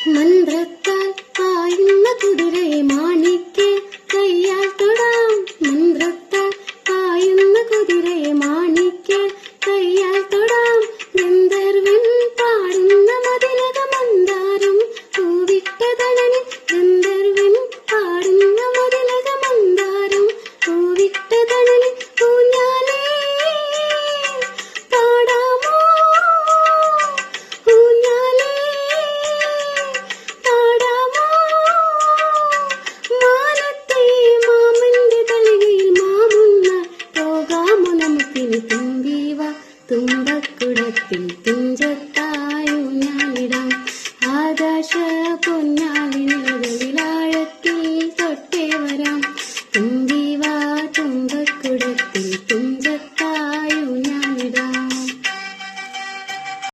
മന്ത്രത്താൽ പായുന്ന കുതിരയെ മാണിക്ക് കയ്യാൽ തൊടാം. മന്ത്രത്താൽ പായുന്ന കുതിരയെ മാണിക്ക് കയ്യാൽ തൊടാം. ഗന്ധർവൻ പാടുന്ന മതിലക മന്ദാരം പൂവിട്ട തണലിൽ. ഗന്ധർവൻ പാടുന്ന മതിലക മന്ദാരം പൂവിട്ട തണലിൽ. ഊഞ്ഞാലേ പാടാമോ, ഊഞ്ഞാലേ പാടാമോ. മാനത്തെ മാമന്റെ തളികയിൽ മാമുന്ന പോകാമോ നമുക്കിനി. തുമ്പീവ തുമ്പക്കുടത്തിൽ തുഞ്ച